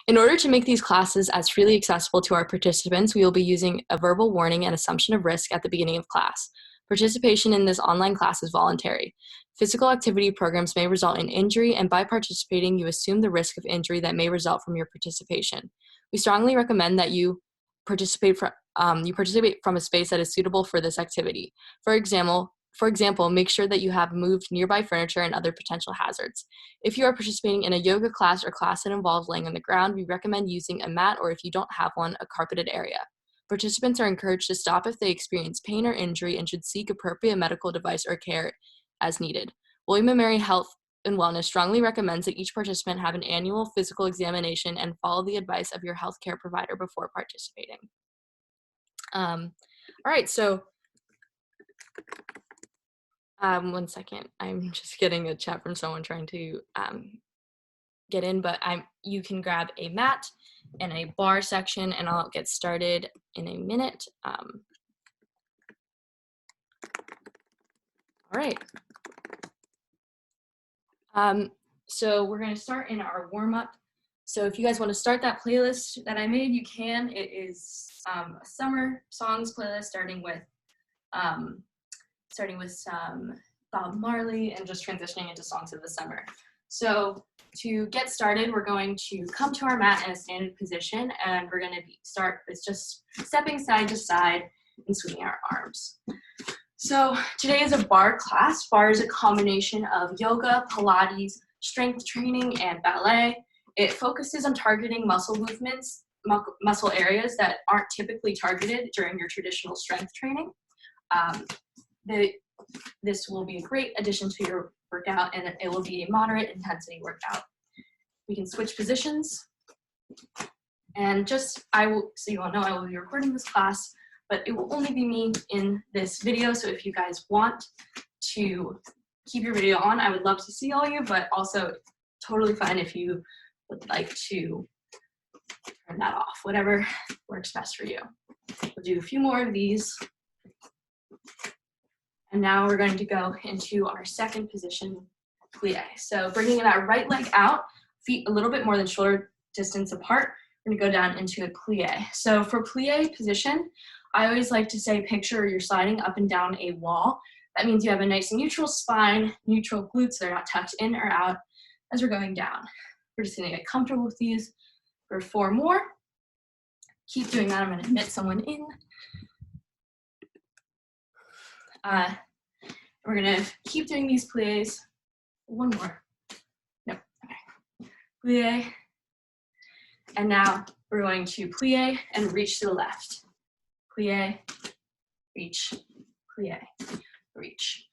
In order to make these classes as freely accessible to our participants, we will be using a verbal warning and assumption of risk at the beginning of class. Participation in this online class is voluntary. Physical activity programs may result in injury, and by participating, you assume the risk of injury that may result from your participation. We strongly recommend that you participate from a space that is suitable for this activity. For example, make sure that you have moved nearby furniture and other potential hazards. If you are participating in a yoga class or class that involves laying on the ground, we recommend using a mat, or if you don't have one, a carpeted area. Participants are encouraged to stop if they experience pain or injury and should seek appropriate medical device or care as needed. William & Mary Health and Wellness strongly recommends that each participant have an annual physical examination and follow the advice of your healthcare provider before participating. All right, so one second. I'm just getting a chat from someone trying to get in, but you can grab a mat and a bar section, and I'll get started in a minute. All right. So we're going to start in our warm-up. So if you guys want to start that playlist that I made, you can. It is a summer songs playlist, starting with some Bob Marley and just transitioning into songs of the summer. So to get started, we're going to come to our mat in a standing position, and we're going to start with just stepping side to side and swinging our arms. So today is a barre class. Barre is a combination of yoga, Pilates, strength training, and ballet. It focuses on targeting muscle movements, muscle areas that aren't typically targeted during your traditional strength training. This will be a great addition to your workout, and it will be a moderate intensity workout. We can switch positions, and so you all know I will be recording this class, but it will only be me in this video. So if you guys want to keep your video on, I would love to see all you, but also totally fine if you would like to turn that off, whatever works best for you. We'll do a few more of these. And now we're going to go into our second position, plie. So bringing that right leg out, feet a little bit more than shoulder distance apart, we're going to go down into a plie. So for plie position, I always like to say picture you're sliding up and down a wall. That means you have a nice neutral spine, neutral glutes, they're not tucked in or out as we're going down. We're just going to get comfortable with these for 4 more. Keep doing that. I'm going to admit someone in. We're going to keep doing these plies. One more. No. Okay. Plie. And now we're going to plie and reach to the left. Plie, reach, plie, reach.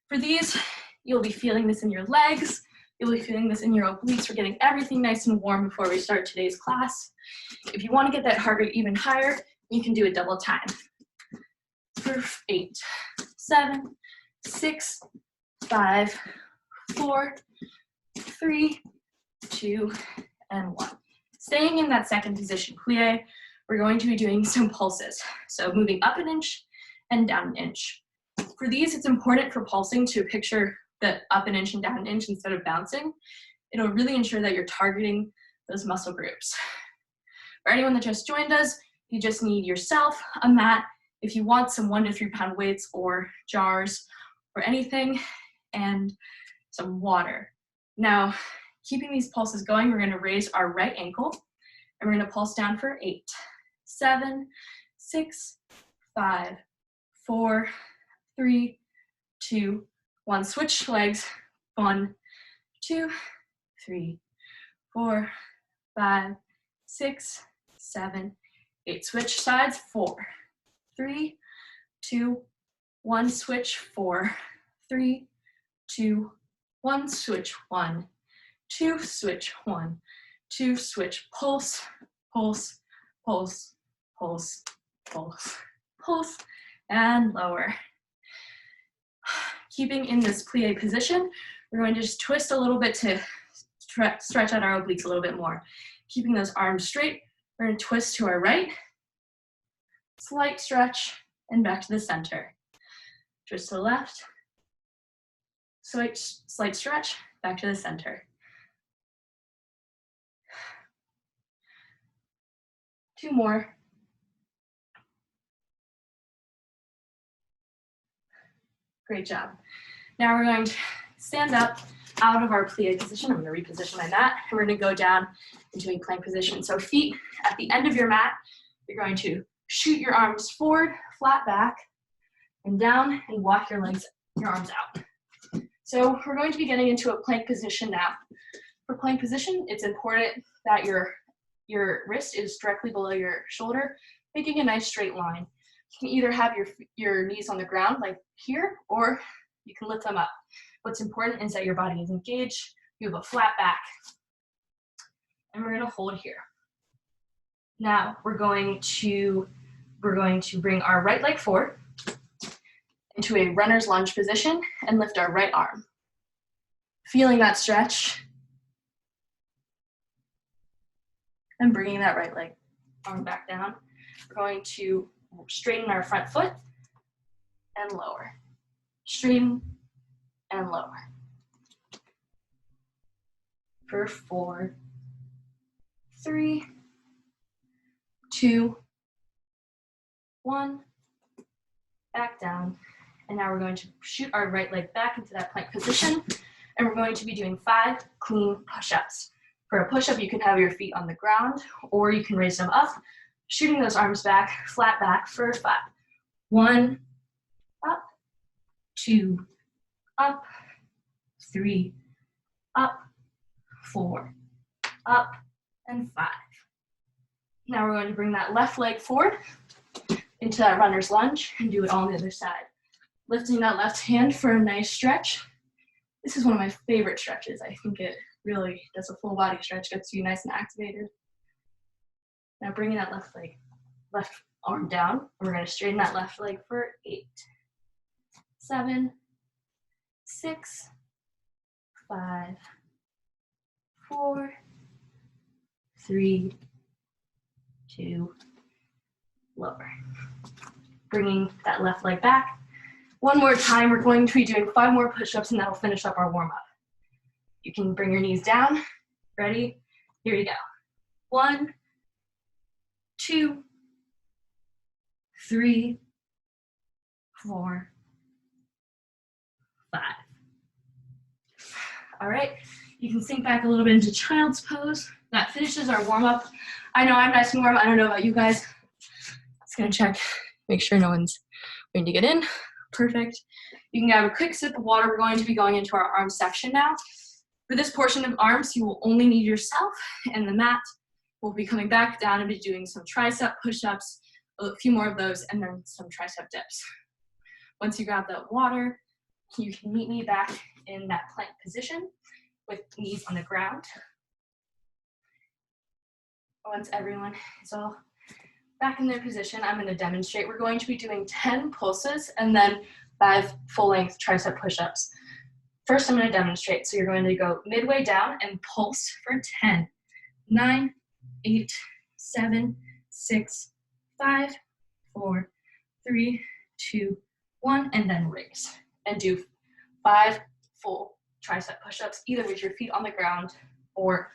For these, you'll be feeling this in your legs. You'll be feeling this in your obliques. We're getting everything nice and warm before we start today's class. If you want to get that heart rate even higher, you can do it double time. For 8, 7, 6, 5, 4, 3, 2, and 1. Staying in that second position, plie, we're going to be doing some pulses. So moving up an inch and down an inch. For these, it's important for pulsing to picture the up an inch and down an inch instead of bouncing. It'll really ensure that you're targeting those muscle groups. For anyone that just joined us, you just need yourself, a mat, if you want some 1 to 3 pound weights or jars or anything, and some water. Now, keeping these pulses going, we're going to raise our right ankle, and we're going to pulse down for 8, 7, 6, 5, 4, 3, 2, 1. Switch legs. 1, 2, 3, 4, 5, 6, 7, 8. Switch sides. 4, 3, 2, 1. Switch. 4, 3, 2, 1. Switch. 1, 2. Switch. 1, 2. Switch. Pulse, pulse, pulse, pulse, pulse, pulse, and lower. Keeping in this plie position, we're going to just twist a little bit to stretch out our obliques a little bit more. Keeping those arms straight, we're going to twist to our right, slight stretch, and back to the center. Twist to the left, slight stretch, back to the center. 2 more. Great job. Now we're going to stand up out of our plie position. I'm going to reposition my mat. And we're going to go down into a plank position. So feet at the end of your mat, you're going to shoot your arms forward, flat back, and down, and walk your arms out. So we're going to be getting into a plank position now. For plank position, it's important that your wrist is directly below your shoulder, making a nice straight line. You can either have your knees on the ground like here, or you can lift them up. What's important is that your body is engaged, you have a flat back, and we're going to hold here. Now we're going to bring our right leg forward into a runner's lunge position and lift our right arm. Feeling that stretch and bringing that right leg arm back down. We're going to straighten our front foot and lower. Straighten and lower. For 4, 3, 2, 1, back down. And now we're going to shoot our right leg back into that plank position, and we're going to be doing 5 clean push-ups. For a push-up, you can have your feet on the ground, or you can raise them up, shooting those arms back, flat back for 5. 1, up, 2, up, 3, up, 4, up, and 5. Now we're going to bring that left leg forward into that runner's lunge and do it all on the other side. Lifting that left hand for a nice stretch. This is one of my favorite stretches. I think it really does a full body stretch, gets you nice and activated. Now bringing that left arm down, and we're going to straighten that left leg for 8, 7, 6, 5, 4, 3, 2, lower. Bringing that left leg back. One more time, we're going to be doing 5 more push-ups, and that'll finish up our warm-up. You can bring your knees down. Ready? Here we go. 1, 2, 3, 4, 5. All right, you can sink back a little bit into child's pose. That finishes our warm-up. I know I'm nice and warm. I don't know about you guys. Just gonna check, make sure no one's waiting to get in. Perfect. You can have a quick sip of water. We're going to be going into our arm section now. For this portion of arms, you will only need yourself and the mat. We'll be coming back down and be doing some tricep push-ups, a few more of those, and then some tricep dips. Once you grab that water, you can meet me back in that plank position with knees on the ground. Once everyone is all back in their position, I'm going to demonstrate. We're going to be doing 10 pulses and then 5 full-length tricep push-ups. First, I'm going to demonstrate. So you're going to go midway down and pulse for 10, 9, 8, 7, 6, 5, 4, 3, 2, 1, and then raise. And do 5 full tricep push-ups, either with your feet on the ground or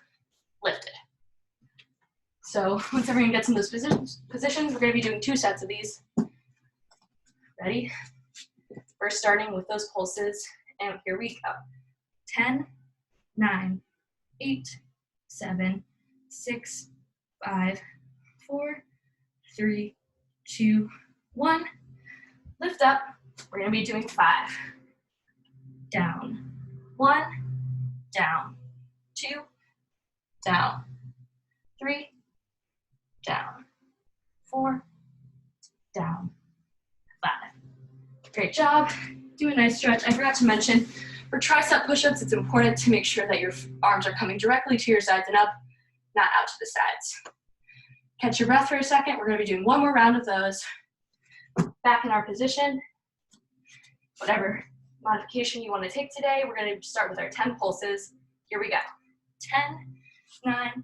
lifted. So once everyone gets in those positions, we're going to be doing 2 sets of these. Ready? We're starting with those pulses, and here we go. 10, 9, 8, 7, 6, 5, 4, 3, 2, 1. Lift up. We're going to be doing 5. Down. 1, down. 2, down. 3, down. 4, down. 5. Great job. Do a nice stretch. I forgot to mention, for tricep push-ups, it's important to make sure that your arms are coming directly to your sides and up, not out to the sides. Catch your breath for a second. We're going to be doing 1 more round of those. Back in our position. Whatever modification you want to take today, we're going to start with our 10 pulses. Here we go. 10, 9,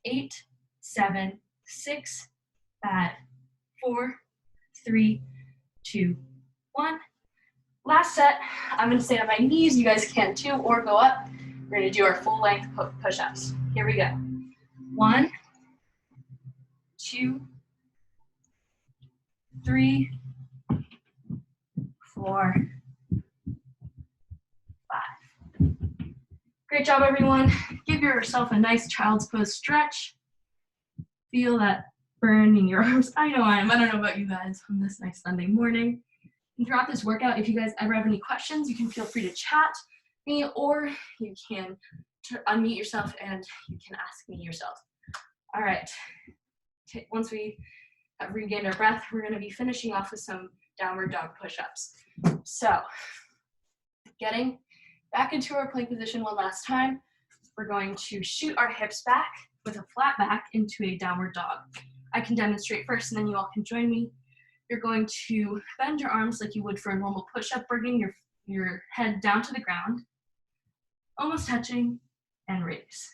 8, 7, 6, 5, 4, 3, 2, 1. Last set, I'm going to stay on my knees. You guys can too, or go up. We're going to do our full length push-ups. Here we go. 1, 2, 3, 4, 5. Great job, everyone. Give yourself a nice child's pose stretch. Feel that burn in your arms. I know I am. I don't know about you guys on this nice Sunday morning. And throughout this workout, if you guys ever have any questions, you can feel free to chat me, or you can unmute yourself and you can ask me yourself. All right. Once we have regained our breath, we're going to be finishing off with some downward dog push-ups. So, getting back into our plank position one last time, we're going to shoot our hips back with a flat back into a downward dog. I can demonstrate first and then you all can join me. You're going to bend your arms like you would for a normal push-up, bringing your head down to the ground, almost touching, and raise.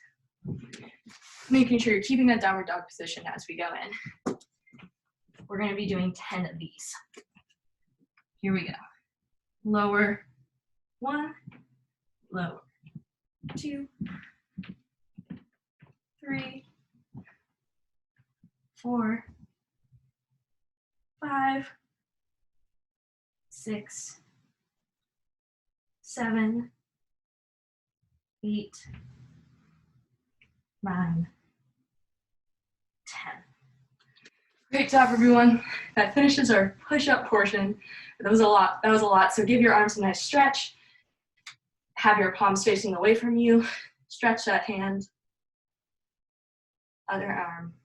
Making sure you're keeping that downward dog position as we go in. We're going to be doing 10 of these. Here we go. Lower, 1, lower, 2, 3, 4, 5, 6, 7, 8, 9, 10. Great job, everyone. That finishes our push-up portion. That was a lot. So give your arms a nice stretch. Have your palms facing away from you. Stretch that hand. Other arm.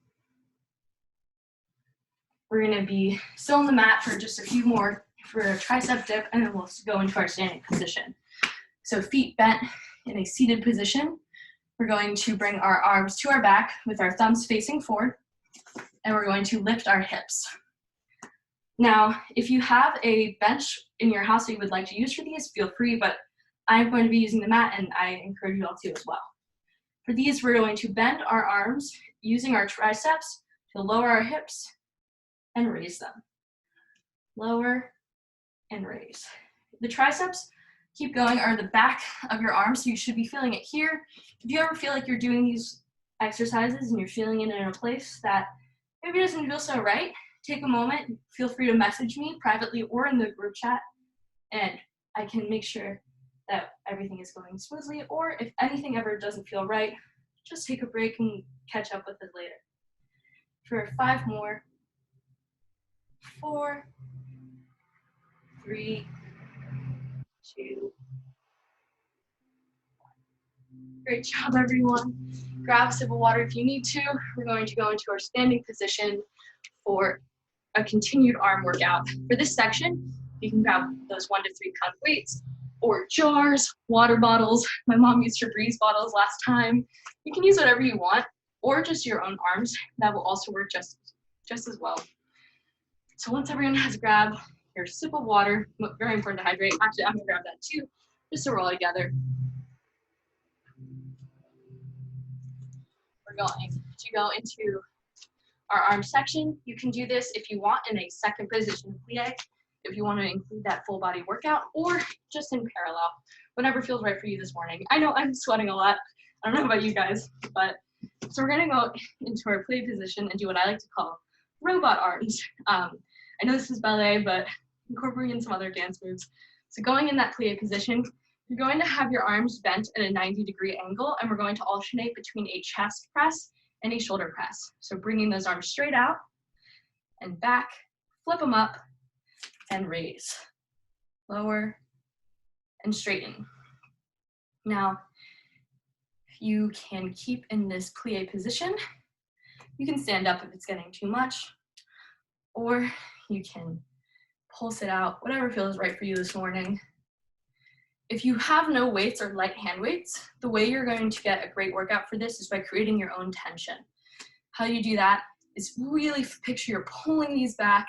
We're going to be still on the mat for just a few more for a tricep dip, and then we'll go into our standing position. So feet bent in a seated position. We're going to bring our arms to our back with our thumbs facing forward, and we're going to lift our hips. Now, if you have a bench in your house that you would like to use for these, feel free, but I'm going to be using the mat, and I encourage you all to as well. For these, we're going to bend our arms using our triceps to lower our hips and raise them. Lower and raise. The triceps, keep going, are the back of your arms, so you should be feeling it here. If you ever feel like you're doing these exercises and you're feeling it in a place that maybe doesn't feel so right, take a moment, feel free to message me privately or in the group chat, and I can make sure that everything is going smoothly, or if anything ever doesn't feel right, just take a break and catch up with it later. For 5 more, 4, 3, 2. Great job, everyone. Grab a sip of water if you need to. We're going to go into our standing position for a continued arm workout. For this section, you can grab those 1 to 3 pound weights or jars, water bottles. My mom used her Breeze bottles last time. You can use whatever you want, or just your own arms. That will also work just as well. So once everyone has grabbed your sip of water, very important to hydrate. Actually, I'm gonna grab that too, just so we're all together. We're going to go into our arm section. You can do this if you want in a second position plie, if you want to include that full body workout, or just in parallel, whatever feels right for you this morning. I know I'm sweating a lot. I don't know about you guys, but so we're gonna go into our plie position and do what I like to call robot arms. I know this is ballet, but incorporating some other dance moves. So going in that plie position, you're going to have your arms bent at a 90-degree angle, and we're going to alternate between a chest press and a shoulder press. So bringing those arms straight out and back, flip them up, and raise. Lower and straighten. Now, if you can keep in this plie position, you can stand up if it's getting too much, or you can pulse it out, whatever feels right for you this morning. If you have no weights or light hand weights, the way you're going to get a great workout for this is by creating your own tension. How you do that is really picture you're pulling these back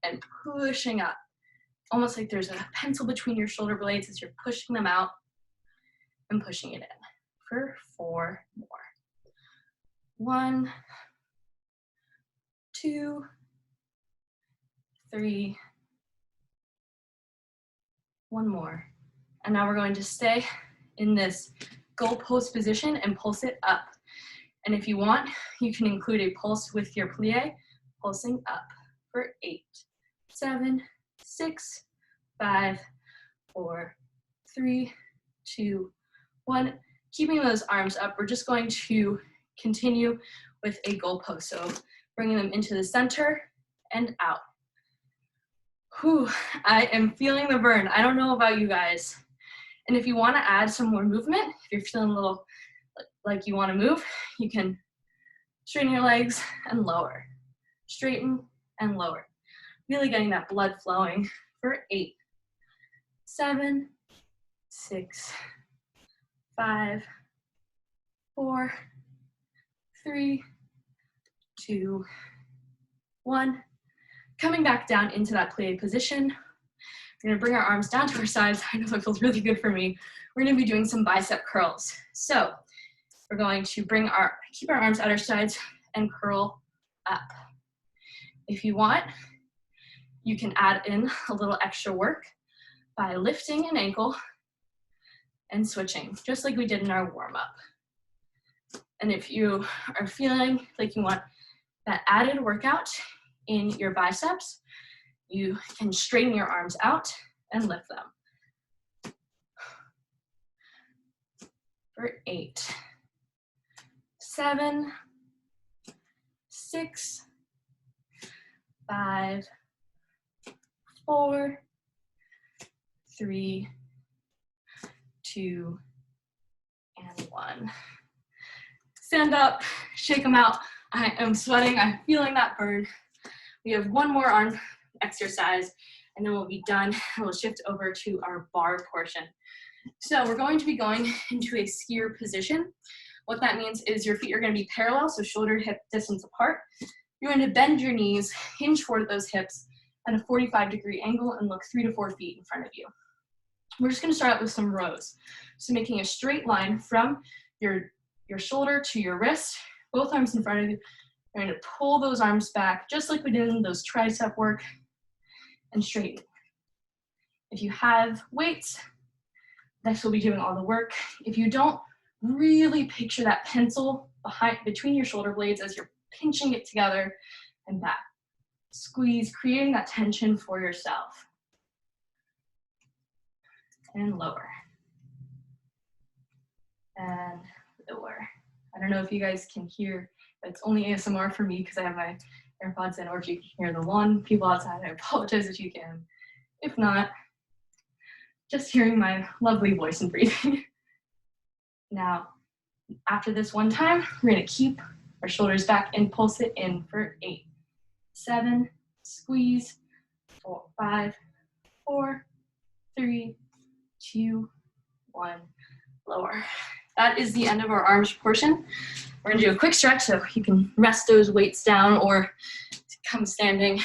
and pushing up, almost like there's a pencil between your shoulder blades as you're pushing them out and pushing it in. For 4 more. 1, 2, 3, 1 more. And now we're going to stay in this goal post position and pulse it up. And if you want, you can include a pulse with your plie, pulsing up for 8, 7, 6, 5, 4, 3, 2, 1. Keeping those arms up, we're just going to continue with a goalpost. So bringing them into the center and out. Whew, I am feeling the burn. I don't know about you guys. And if you want to add some more movement, if you're feeling a little like you want to move, you can straighten your legs and lower. Straighten and lower. Really getting that blood flowing for 8, 7, 6, 5, 4, 3, 2, 1. Coming back down into that plie position. We're gonna bring our arms down to our sides. I know that feels really good for me. We're gonna be doing some bicep curls. So we're going to keep our arms at our sides and curl up. If you want, you can add in a little extra work by lifting an ankle and switching, just like we did in our warm-up. And if you are feeling like you want that added workout in your biceps, you can straighten your arms out and lift them. For 8, 7, 6, 5, 4, 3, 2, and 1. Stand up, shake them out. I am sweating, I'm feeling that burn. We have one more arm exercise, and then we'll be done, and we'll shift over to our bar portion. So we're going to be going into a skier position. What that means is your feet are going to be parallel, so shoulder hip distance apart. You're going to bend your knees, hinge forward those hips at a 45-degree angle, and look 3 to 4 feet in front of you. We're just going to start out with some rows. So making a straight line from your shoulder to your wrist, both arms in front of you. You're going to pull those arms back, just like we did in those tricep work, and straighten. If you have weights, this will be doing all the work. If you don't, really picture that pencil between your shoulder blades as you're pinching it together and back. Squeeze, creating that tension for yourself. And lower. And lower. I don't know if you guys can hear, but it's only ASMR for me because I have my AirPods in, or if you can hear the lawn people outside, I apologize if you can. If not, just hearing my lovely voice and breathing. Now, after this one time, we're going to keep our shoulders back and pulse it in for 8, 7, squeeze, 4, 5, 4, 3, 2, 1, lower. That is the end of our arms portion. We're going to do a quick stretch so you can rest those weights down or come standing.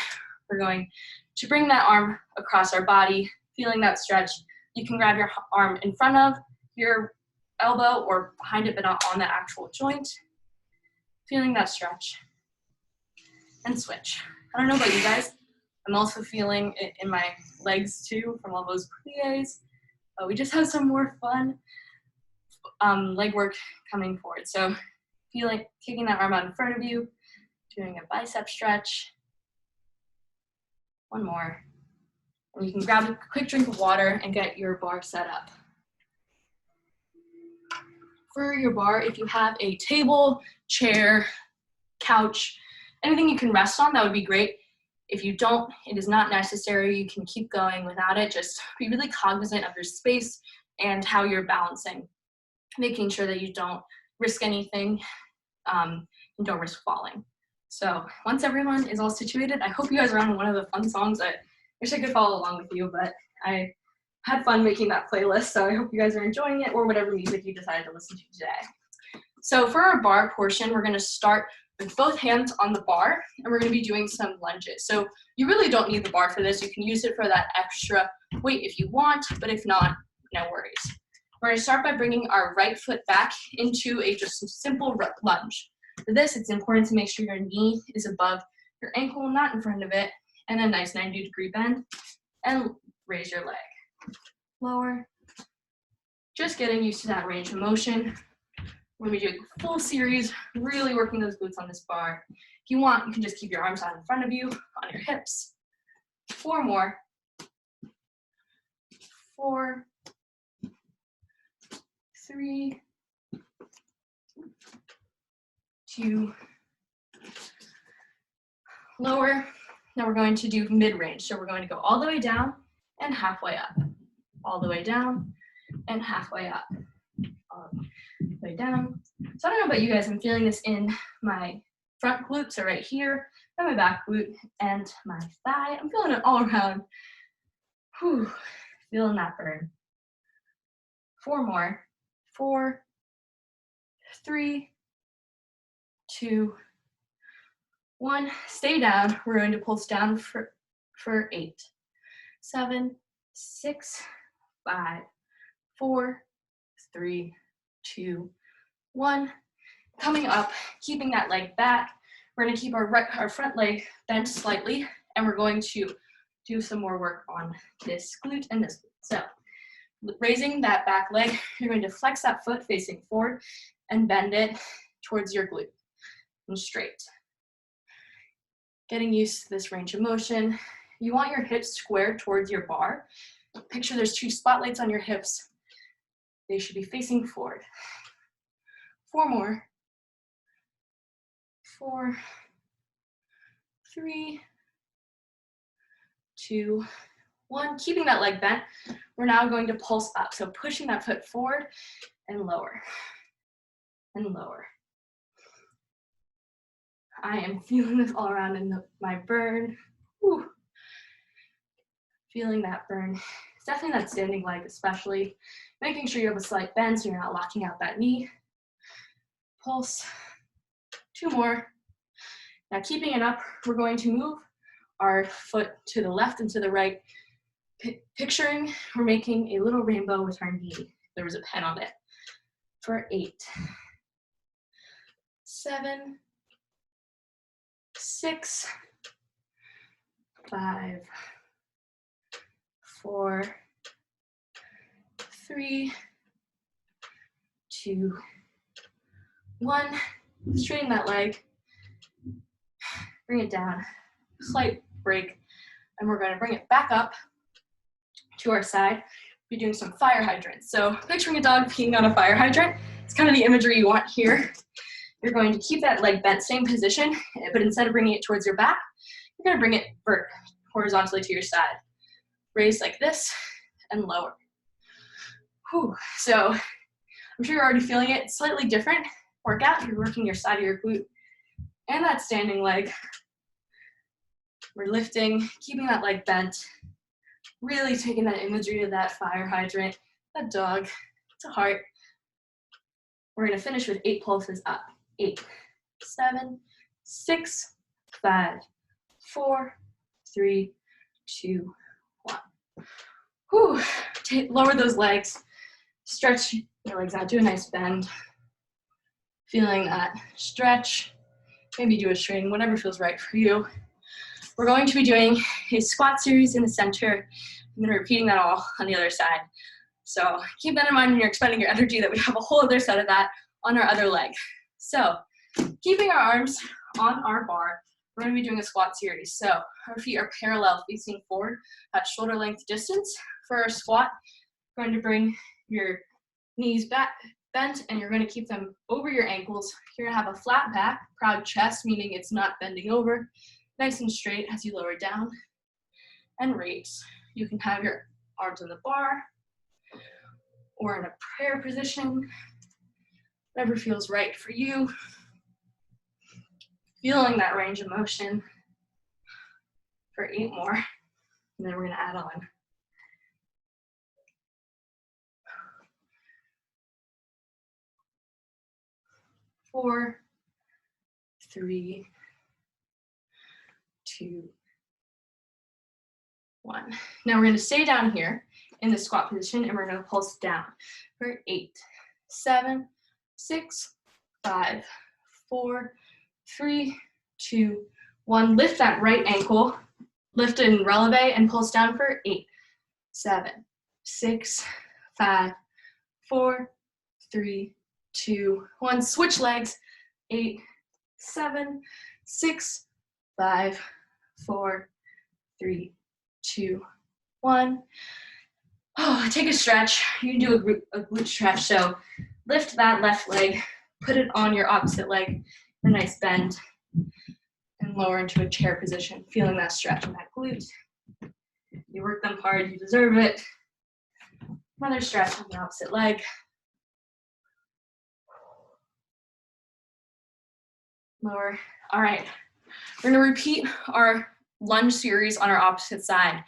We're going to bring that arm across our body, feeling that stretch. You can grab your arm in front of your elbow or behind it, but not on the actual joint. Feeling that stretch. And switch. I don't know about you guys. I'm also feeling it in my legs too from all those plies. But we just have some more fun leg work coming forward. So taking that arm out in front of you, doing a bicep stretch. One more. And you can grab a quick drink of water and get your bar set up. For your bar, if you have a table, chair, couch, anything you can rest on, that would be great. If you don't, it is not necessary. You can keep going without it. Just be really cognizant of your space and how you're balancing, making sure that you don't risk anything and don't risk falling. So once everyone is all situated, I hope you guys are on one of the fun songs. I wish I could follow along with you, but I had fun making that playlist, so I hope you guys are enjoying it, or whatever music you decided to listen to today. So for our bar portion, we're going to start with both hands on the bar, and we're going to be doing some lunges. So you really don't need the bar for this. You can use it for that extra weight if you want, but if not, no worries. We're going to start by bringing our right foot back into a just simple lunge. For this, it's important to make sure your knee is above your ankle, not in front of it, and a nice 90-degree bend, and raise your leg. Lower. Just getting used to that range of motion. We're gonna be doing a full series, really working those glutes on this bar. If you want, you can just keep your arms out in front of you on your hips. 4 more. 4, 3, 2, lower. Now we're going to do mid-range. So we're going to go all the way down and halfway up. All the way down and halfway up. All the way down. So I don't know about you guys, I'm feeling this in my front glutes, so right here, and my back glute, and my thigh. I'm feeling it all around. Whew, feeling that burn. 4 more. 4, 3, 2, 1. Stay down. We're going to pulse down for 8, 7, 6, 5, 4, 3, 2, 1. Coming up, keeping that leg back. We're going to keep our front leg bent slightly, and we're going to do some more work on this glute and this glute. So, raising that back leg, you're going to flex that foot facing forward and bend it towards your glute and straight. Getting used to this range of motion. You want your hips squared towards your bar. Picture there's 2 spotlights on your hips. They should be facing forward. 4 more. 4, 3, 2, 1. Keeping that leg bent, we're now going to pulse up. So pushing that foot forward and lower and lower. I am feeling this all around in my burn. Whew. Feeling that burn. It's definitely that standing leg, especially. Making sure you have a slight bend so you're not locking out that knee. Pulse. 2 more. Now keeping it up, we're going to move our foot to the left and to the right. Picturing we're making a little rainbow with our knee. There was a pen on it. For 8, 7, 6, 5, 4, 3, 2, 1. Straighten that leg. Bring it down. Slight break. And we're going to bring it back up to our side. We'll be doing some fire hydrants. So picturing a dog peeing on a fire hydrant. It's kind of the imagery you want here. You're going to keep that leg bent, same position, but instead of bringing it towards your back, you're going to bring it horizontally to your side. Raise like this and lower. Whew. So I'm sure you're already feeling it. It's slightly different workout. You're working your side of your glute and that standing leg. We're lifting, keeping that leg bent, really taking that imagery of that fire hydrant, that dog, it's a heart. We're going to finish with 8 pulses up. 8, 7, 6, 5, 4, 3, 2, 1. Whew. Lower those legs. Stretch your legs out. Do a nice bend. Feeling that stretch. Maybe do a string, whatever feels right for you. We're going to be doing a squat series in the center. I'm going to be repeating that all on the other side. So keep that in mind when you're expending your energy that we have a whole other set of that on our other leg. So keeping our arms on our bar, we're going to be doing a squat series. So our feet are parallel facing forward at shoulder length distance. For our squat, you're going to bring your knees back bent and you're going to keep them over your ankles. You're going to have a flat back, proud chest, meaning it's not bending over. Nice and straight as you lower down and raise. You can have your arms on the bar or in a prayer position, whatever feels right for you. Feeling that range of motion for 8 more, and then we're gonna add on. Four, 3, 2, 1. Now we're going to stay down here in the squat position and we're going to pulse down for 8, 7, 6, 5, 4, 3, 2, 1. Lift that right ankle, lift it in releve and pulse down for 8, 7, 6, 5, 4, 3, 2, 1. Switch legs. 8, 7, 6, 5, 4, 3, 2, 1. Oh, take a stretch. You can do a glute stretch. So lift that left leg, put it on your opposite leg, a nice bend, and lower into a chair position, feeling that stretch in that glute. You work them hard, you deserve it. Another stretch on the opposite leg. Lower. All right. We're going to repeat our lunge series on our opposite side.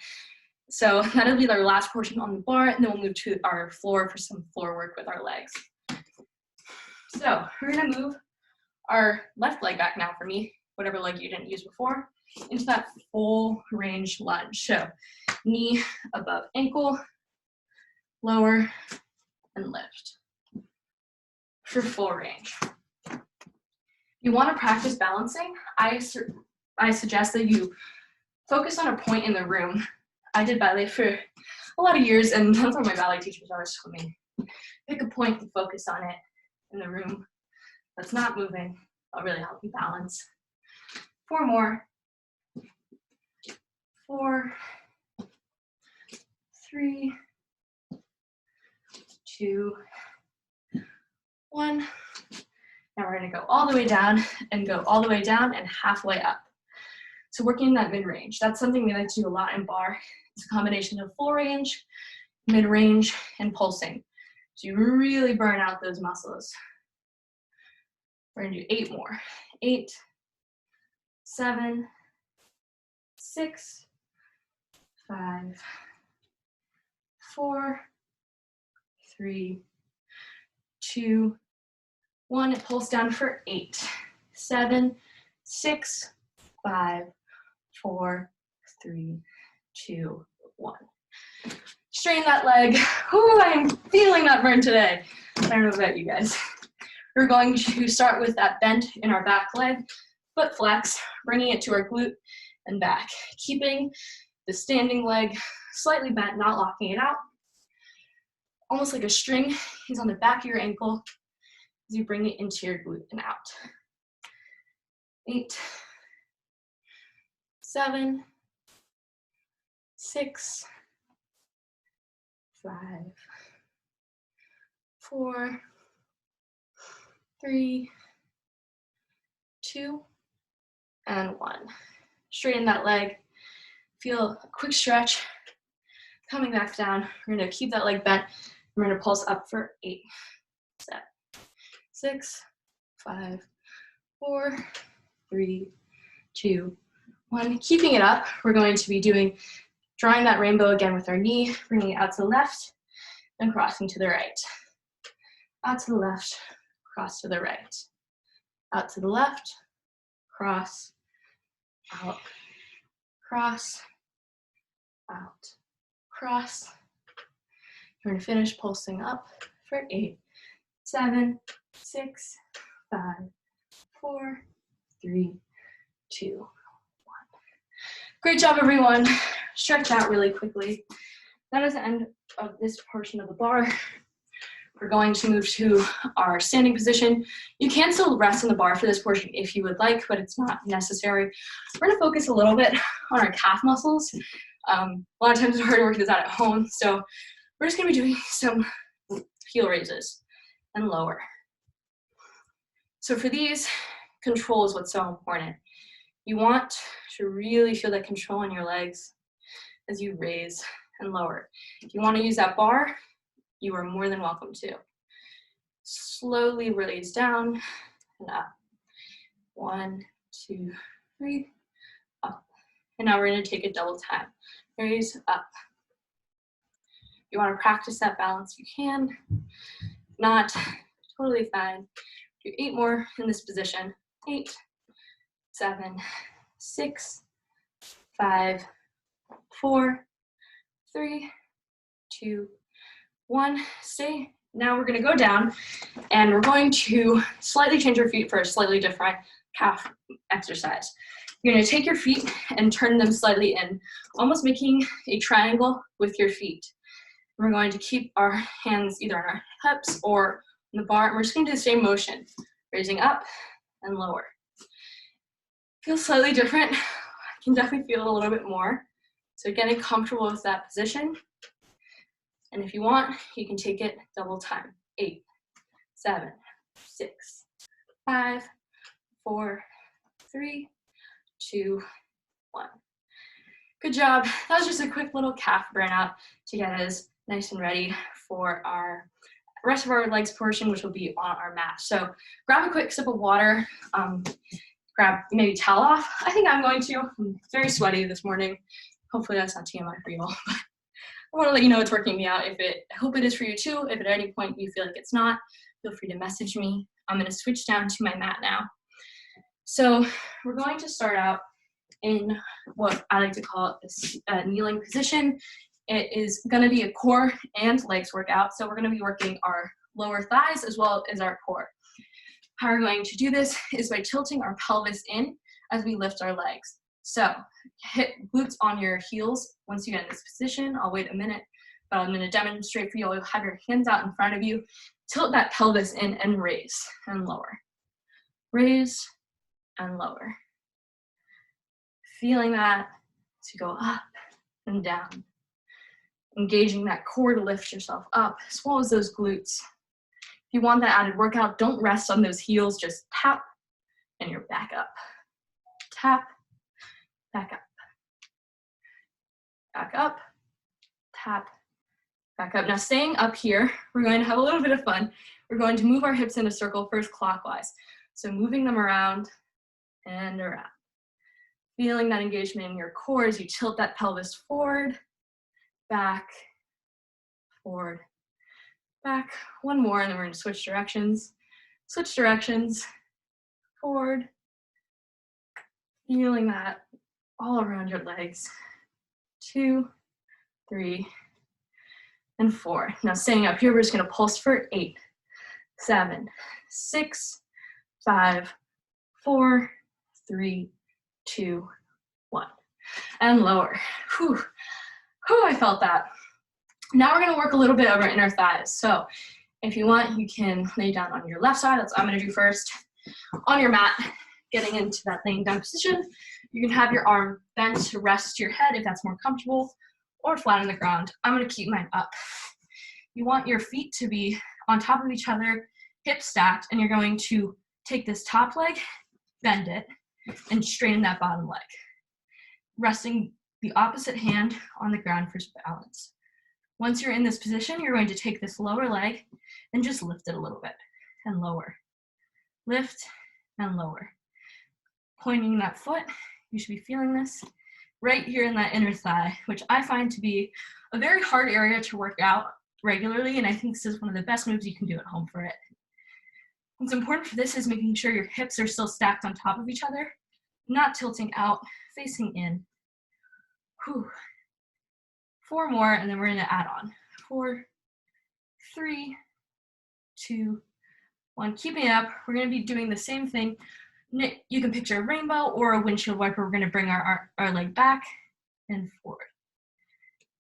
So that'll be our last portion on the bar, and then we'll move to our floor for some floor work with our legs. So we're going to move our left leg back now for me, whatever leg you didn't use before, into that full range lunge. So knee above ankle, lower, and lift for full range. If you want to practice balancing, I suggest that you focus on a point in the room. I did ballet for a lot of years, and that's what my ballet teachers always told me. Pick a point and focus on it in the room that's not moving. That'll really help you balance. 4 more. 4, 3, 2, 1. Now we're going to go all the way down and go all the way down and halfway up. So working in that mid-range. That's something we like to do a lot in bar. It's a combination of full range, mid-range, and pulsing. So you really burn out those muscles. We're going to do 8 more. 8, 7, 6, 5, 4, 3, 2, 1. Pulse down for 8, 7, 6, 5, 4, 3, 2, 1. Straighten that leg. Ooh, I am feeling that burn today. I don't know about you guys. We're going to start with that bend in our back leg, foot flex, bringing it to our glute and back. Keeping the standing leg slightly bent, not locking it out. Almost like a string is on the back of your ankle as you bring it into your glute and out. 8, 7, 6, 5, 4, 3, 2, and 1. Straighten that leg. Feel a quick stretch. Coming back down. We're going to keep that leg bent. We're going to pulse up for 8, 7, 6, 5, 4, 3, 2, 1. Keeping it up, we're going to be drawing that rainbow again with our knee, bringing it out to the left, and crossing to the right. Out to the left, cross to the right. Out to the left, cross, out, cross, out, cross. We're going to finish pulsing up for 8, 7, 6, 5, 4, 3, 2, 1. Great job, everyone. Stretch out really quickly. That is the end of this portion of the bar. We're going to move to our standing position. You can still rest on the bar for this portion if you would like, but it's not necessary. We're going to focus a little bit on our calf muscles. A lot of times it's hard to work this out at home, so we're just going to be doing some heel raises and lower. So for these, control is what's so important. You want to really feel that control in your legs as you raise and lower. If you want to use that bar, you are more than welcome to. Slowly raise down and up. 1, 2, 3, up. And now we're going to take a double time. Raise, up. If you want to practice that balance, you can. If not, totally fine. Do 8 more in this position. 8, 7, 6, 5, 4, 3, 2, 1. Stay. Now we're going to go down and we're going to slightly change our feet for a slightly different calf exercise. You're going to take your feet and turn them slightly in, almost making a triangle with your feet. We're going to keep our hands either on our hips or in the bar. And we're just gonna do the same motion, raising up and lower. Feels slightly different. I can definitely feel it a little bit more. So getting comfortable with that position. And if you want, you can take it double time. 8, 7, 6, 5, 4, 3, 2, 1. Good job. That was just a quick little calf burnout to get us nice and ready for our rest of our legs portion, which will be on our mat. So grab a quick sip of water, grab maybe towel off. I think I'm going to. I'm very sweaty this morning. Hopefully that's not TMI for you all. I want to let you know it's working me out. I hope it is for you too. If at any point you feel like it's not, feel free to message me. I'm going to switch down to my mat now. So we're going to start out in what I like to call a kneeling position. It is going to be a core and legs workout. So we're going to be working our lower thighs as well as our core. How we're going to do this is by tilting our pelvis in as we lift our legs. So hit glutes on your heels. Once you get in this position, I'll wait a minute, but I'm going to demonstrate for you. You'll have your hands out in front of you. Tilt that pelvis in and raise and lower. Raise and lower. Feeling that to go up and down. Engaging that core to lift yourself up, as well as those glutes. If you want that added workout, don't rest on those heels, just tap and you're back up. Tap, back up. Back up, tap, back up. Now staying up here, we're going to have a little bit of fun. We're going to move our hips in a circle first clockwise. So moving them around and around. Feeling that engagement in your core as you tilt that pelvis forward, back, forward, back. One more, and then we're going to switch directions. Switch directions, forward. Feeling that all around your legs. 2, 3, and 4. Now staying up here, we're just going to pulse for 8, 7, 6, 5, 4, 3, 2, 1. And lower. Whew. Whew, I felt that. Now we're going to work a little bit over inner thighs. So if you want, you can lay down on your left side. That's what I'm going to do first. On your mat, getting into that laying down position. You can have your arm bent to rest your head if that's more comfortable, or flat on the ground. I'm going to keep mine up. You want your feet to be on top of each other, hips stacked, and you're going to take this top leg, bend it, and straighten that bottom leg. Resting the opposite hand on the ground for balance. Once you're in this position, you're going to take this lower leg and just lift it a little bit and lower. Lift and lower. Pointing that foot, you should be feeling this right here in that inner thigh, which I find to be a very hard area to work out regularly, and I think this is one of the best moves you can do at home for it. What's important for this is making sure your hips are still stacked on top of each other, not tilting out, facing in. Whew. 4 more, and then we're going to add on. 4, 3, 2, 1. Keeping it up, we're going to be doing the same thing. You can picture a rainbow or a windshield wiper. We're going to bring our leg back and forward.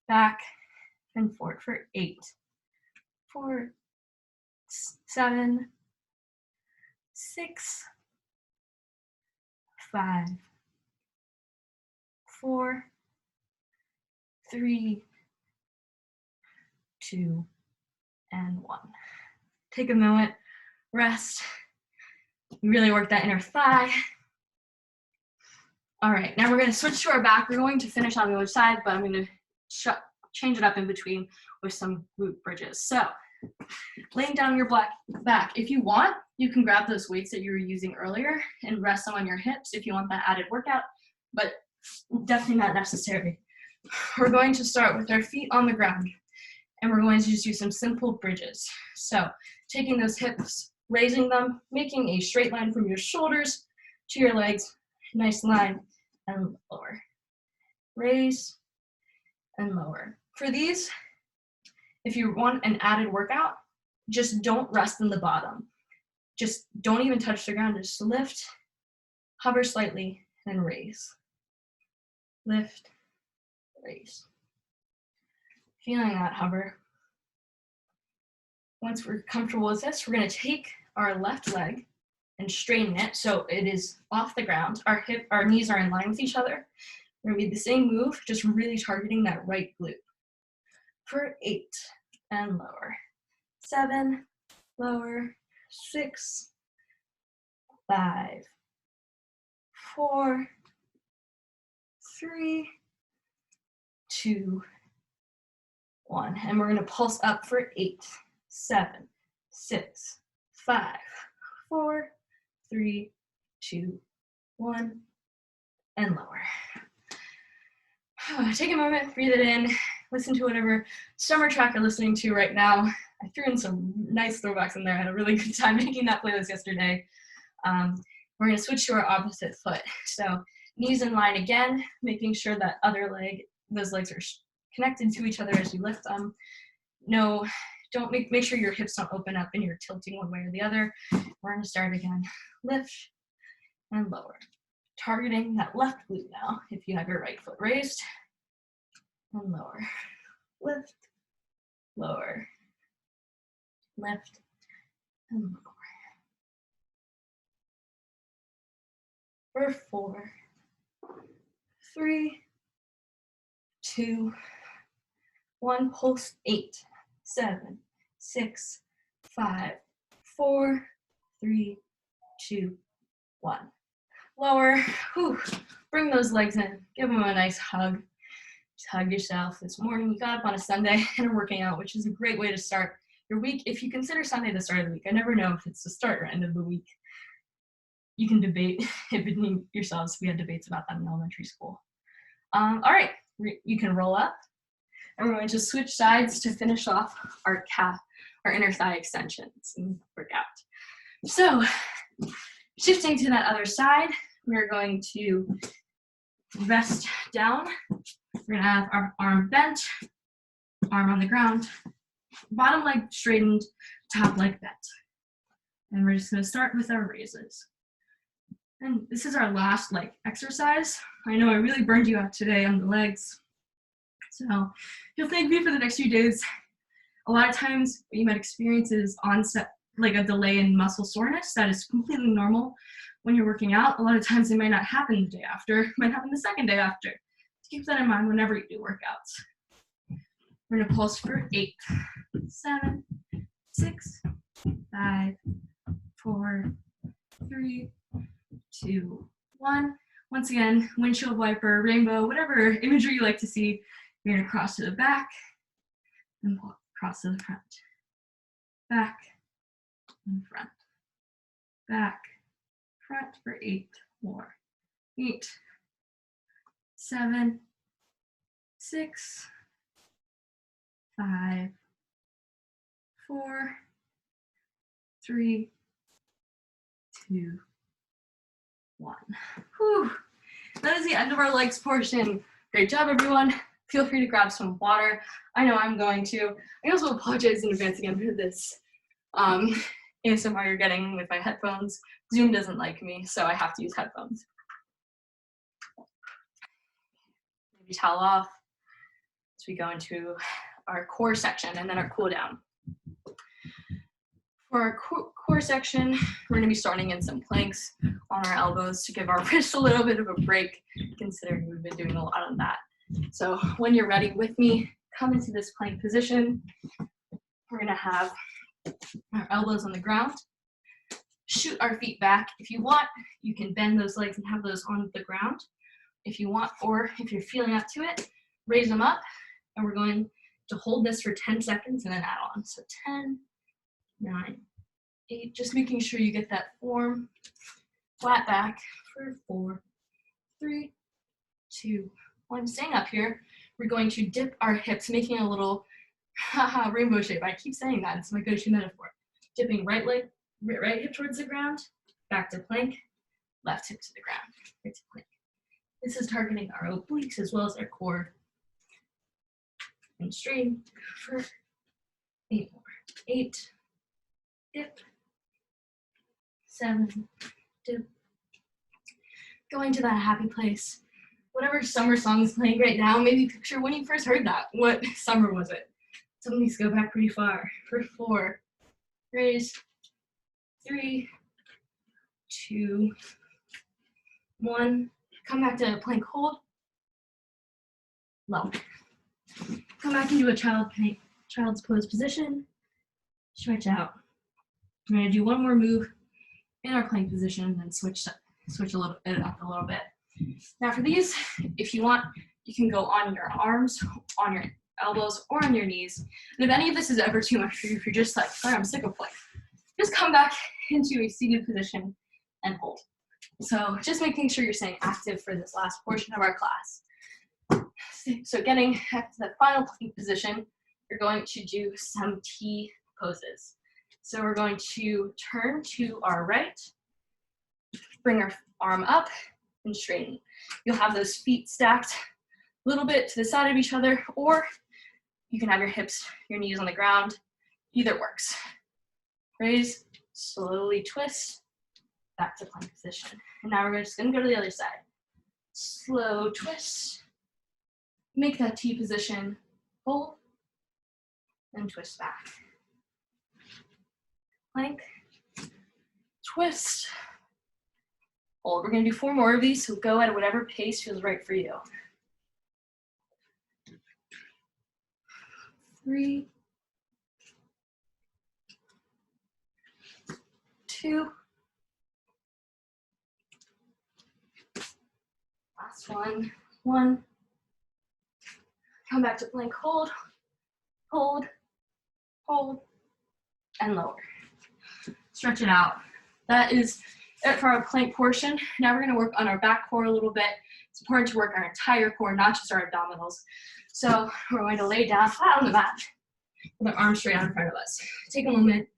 Back and forward for 8, 4, 7, 6, 5, 4, 3, 2, and 1. Take a moment, rest. Really work that inner thigh. All right, now we're going to switch to our back. We're going to finish on the other side, but I'm going to change it up in between with some glute bridges. So, laying down your back. If you want, you can grab those weights that you were using earlier and rest them on your hips if you want that added workout, but definitely not necessary. We're going to start with our feet on the ground, and we're going to just do some simple bridges. So, taking those hips, raising them, making a straight line from your shoulders to your legs, nice line, and lower. Raise and lower. For these, if you want an added workout, just don't rest in the bottom. Just don't even touch the ground, just lift, hover slightly, and raise. Lift, raise. Feeling that hover. Once we're comfortable with this, we're gonna take our left leg and straighten it so it is off the ground. Our knees are in line with each other. We're gonna be the same move, just really targeting that right glute. For 8, and lower. 7, lower. 6, 5, 4, 3, 2, 1. And we're gonna pulse up for 8, 7, 6, 5, 4, 3, 2, 1, and lower. Take a moment, breathe it in, listen to whatever summer track you're listening to right now. I threw in some nice throwbacks in there. I had a really good time making that playlist yesterday. We're gonna switch to our opposite foot. So knees in line again, making sure that those legs are connected to each other as you lift them. No, don't make sure your hips don't open up and you're tilting one way or the other. We're gonna start again. Lift and lower. Targeting that left glute now, if you have your right foot raised, and lower. Lift, lower, lift, and lower. For 4, 3, 2, 1, pulse 8, 7, 6, 5, 4, 3, 2, 1. Lower. Whew. Bring those legs in. Give them a nice hug. Just hug yourself this morning. You got up on a Sunday and are working out, which is a great way to start your week. If you consider Sunday the start of the week, I never know if it's the start or end of the week. You can debate between yourselves. We had debates about that in elementary school. All right, you can roll up. And we're going to switch sides to finish off our inner thigh extensions and workout. So, shifting to that other side, we're going to rest down. We're gonna have our arm bent, arm on the ground, bottom leg straightened, top leg bent. And we're just gonna start with our raises. And this is our last leg exercise. I know I really burned you out today on the legs. So you'll thank me for the next few days. A lot of times what you might experience is onset, like a delay in muscle soreness. That is completely normal when you're working out. A lot of times it might not happen the day after, it might happen the second day after. So keep that in mind whenever you do workouts. We're gonna pulse for 8, 7, 6, 5, 4, 3, 2, 1. Once again, windshield wiper, rainbow, whatever imagery you like to see. You're gonna cross to the back and pull across to the front. Back and front. Back, front for 8 more. 8, 7, 6, 5, 4, 3, 2, 1. Whew. That is the end of our legs portion. Great job, everyone. Feel free to grab some water. I know I'm going to. I also apologize in advance again for this ASMR you're getting with my headphones. Zoom doesn't like me, so I have to use headphones. Maybe towel off as we go into our core section and then our cool down. For our core section, we're gonna be starting in some planks on our elbows to give our wrists a little bit of a break, considering we've been doing a lot on that. So when you're ready with me, come into this plank position. We're gonna have our elbows on the ground, shoot our feet back. If you want, you can bend those legs and have those on the ground. If you want, or if you're feeling up to it, raise them up, and we're going to hold this for 10 seconds and then add on. So 10, 9, 8, just making sure you get that form. Flat back for 4, 3, 2, 1. Staying up here, we're going to dip our hips, making a little rainbow shape. I keep saying that, it's my go-to metaphor. Dipping right hip towards the ground, back to plank, left hip to the ground, right to plank. This is targeting our obliques as well as our core. And straighten for 8 more. 8, dip, 7, dip. Going to that happy place. Whatever summer song is playing right now, maybe picture when you first heard that. What summer was it? Some of these go back pretty far. For 4, raise, 3, 2, 1. Come back to plank hold, lower. Come back into a child's pose position, stretch out. We're gonna do one more move in our plank position, then switch a little bit up a little bit. Now for these, if you want, you can go on your arms, on your elbows, or on your knees. And if any of this is ever too much for you, if you're just like, sorry, I'm sick of plank, just come back into a seated position and hold. So just making sure you're staying active for this last portion of our class. So getting to the final plank position, you're going to do some T poses. So we're going to turn to our right, bring our arm up, and straighten. You'll have those feet stacked a little bit to the side of each other, or you can have your hips, your knees on the ground. Either works. Raise, slowly twist, back to plank position. And now we're just gonna go to the other side. Slow twist, make that T position, hold, and twist back. Plank, twist, hold. We're gonna do 4 more of these, so go at whatever pace feels right for you. 3, 2, last one, 1. Come back to plank, hold, hold, hold, and lower. Stretch it out. That is it for our plank portion. Now we're gonna work on our back core a little bit. It's important to work our entire core, not just our abdominals. So we're going to lay down flat on the mat with our arms straight out in front of us. Take a moment,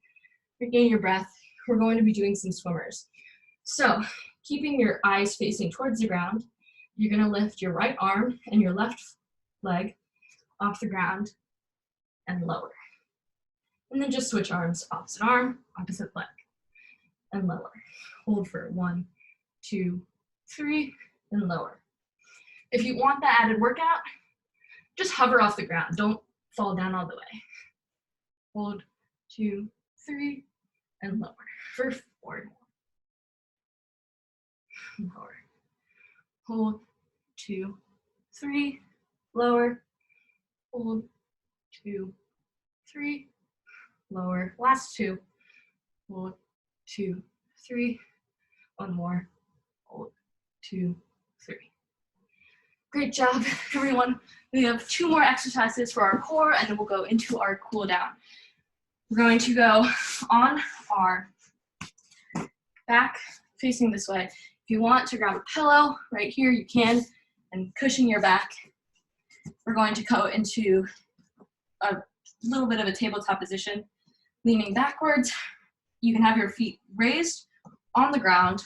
regain your breath. We're going to be doing some swimmers. So keeping your eyes facing towards the ground, you're gonna lift your right arm and your left leg off the ground and lower. And then just switch arms, opposite arm, opposite leg, and lower. Hold for 1, 2, 3, and lower. If you want that added workout, just hover off the ground. Don't fall down all the way. Hold, 2, 3, and lower for 4 more. Lower. Hold, 2, 3, lower. Hold, 2, 3, lower. Last 2. Hold, 2, 3. 1 more. Hold, 2, 3. Great job, everyone. We have 2 more exercises for our core, and then we'll go into our cool down. We're going to go on our back, facing this way. If you want to grab a pillow right here, you can, and cushion your back. We're going to go into a little bit of a tabletop position, leaning backwards. You can have your feet raised on the ground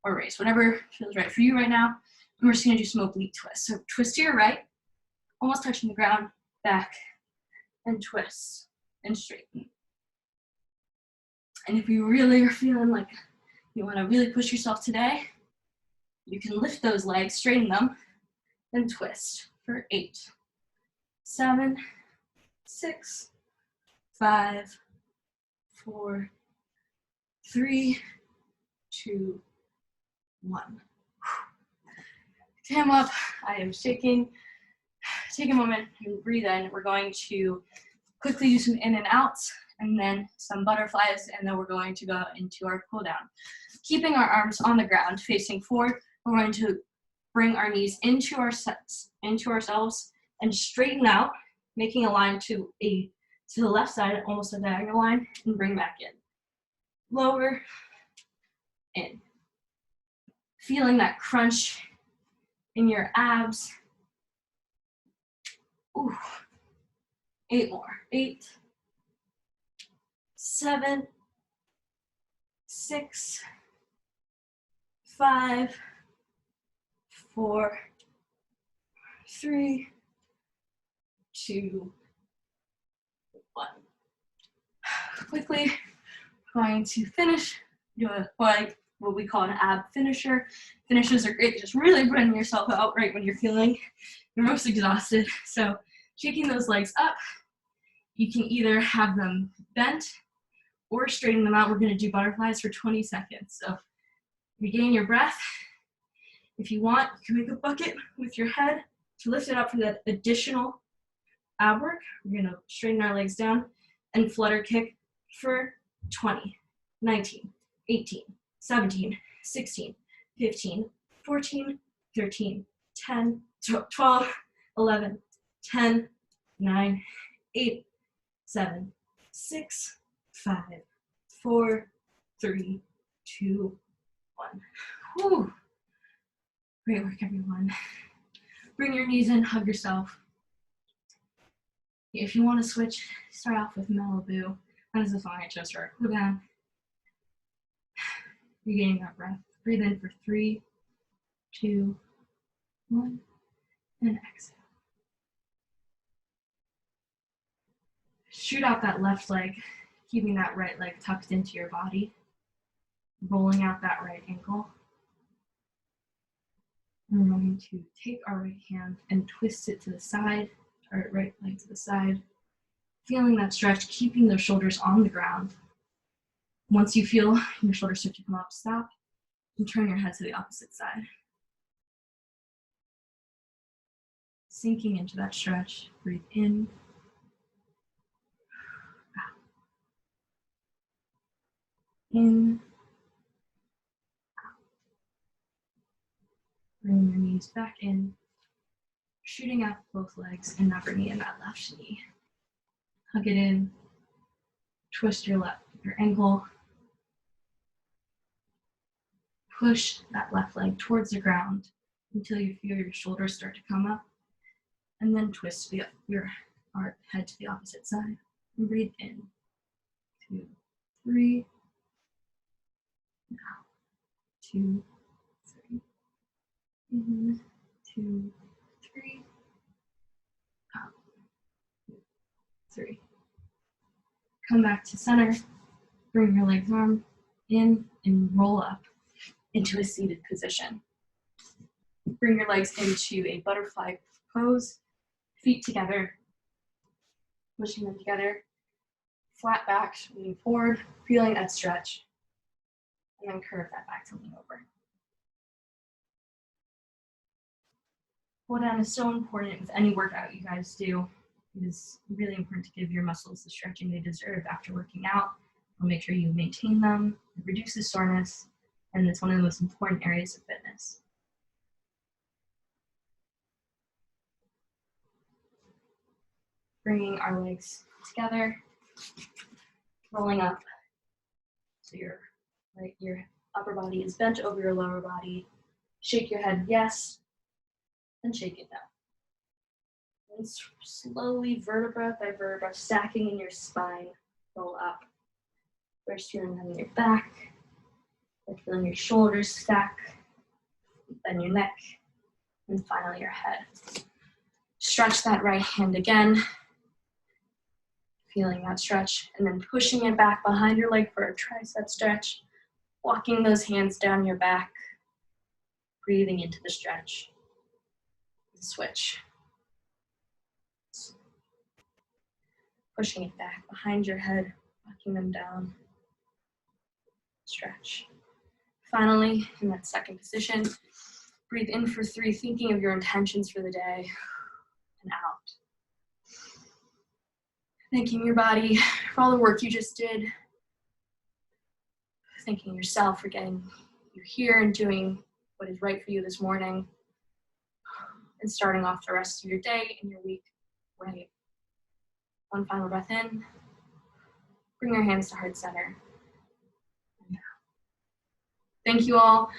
or raised, whatever feels right for you right now. And we're just gonna do some oblique twists. So twist to your right, almost touching the ground, back, and twist, and straighten. And if you really are feeling like you wanna really push yourself today, you can lift those legs, straighten them, and twist for 8, 7, 6, 5, 4, 3, 2, 1. Cam up, I am shaking. Take a moment and breathe in. We're going to quickly do some in and outs and then some butterflies, and then we're going to go into our cool down. Keeping our arms on the ground, facing forward, we're going to bring our knees into ourselves and straighten out, making a line to the left side, almost a diagonal line, and bring back in. Lower, in. Feeling that crunch in your abs. Ooh. 8 more. 8, 7, 6, 5, 4, 3, 2, 1. Quickly, going to finish, do what we call an ab finisher. Finishes are great, just really running yourself out right when you're feeling you're most exhausted. So shaking those legs up, you can either have them bent or straighten them out. We're gonna do butterflies for 20 seconds. So regain your breath. If you want, you can make a bucket with your head to lift it up for that additional ab work. We're gonna straighten our legs down and flutter kick for 20, 19, 18, 17, 16, 15, 14, 13, 10, 12, 11, 10, 9, 8, 7, 6, 5, 4, 3, 2, 1. Whew. Great work, everyone. Bring your knees in, hug yourself. If you want to switch, start off with Malibu. That is the song I chose for our cool down. Regaining that breath. Breathe in for 3, 2, 1, and exhale. Shoot out that left leg, keeping that right leg tucked into your body. Rolling out that right ankle. We're going to take our right hand and twist it to the side, our right leg to the side. Feeling that stretch, keeping those shoulders on the ground. Once you feel your shoulders start to come up, stop and turn your head to the opposite side. Sinking into that stretch, breathe in, out. In, out. Bring your knees back in, shooting out both legs and not bringing in that left knee. Hug it in, twist your ankle, push that left leg towards the ground until you feel your shoulders start to come up, and then twist your head to the opposite side. And breathe in, 2, 3, out, 2, 3, in, 2, 3, out, 2, 3. Come back to center, bring your legs arm in and roll up into a seated position. Bring your legs into a butterfly pose, feet together, pushing them together, flat back, leaning forward, feeling that stretch, and then curve that back to lean over. Pull down is so important with any workout you guys do. It is really important to give your muscles the stretching they deserve after working out. We'll make sure you maintain them, it reduces soreness, and it's one of the most important areas of fitness. Bringing our legs together, rolling up so your upper body is bent over your lower body. Shake your head yes, and shake it no. And slowly, vertebra by vertebra, stacking in your spine, roll up. First, feeling on your back, then feeling your shoulders stack, then your neck, and finally your head. Stretch that right hand again, feeling that stretch, and then pushing it back behind your leg for a tricep stretch, walking those hands down your back, breathing into the stretch. Switch. Pushing it back behind your head, walking them down. Stretch. Finally, in that second position, breathe in for 3, thinking of your intentions for the day, and out. Thanking your body for all the work you just did. Thanking yourself for getting you here and doing what is right for you this morning. And starting off the rest of your day and your week right. One final breath in. Bring your hands to heart center. Thank you all.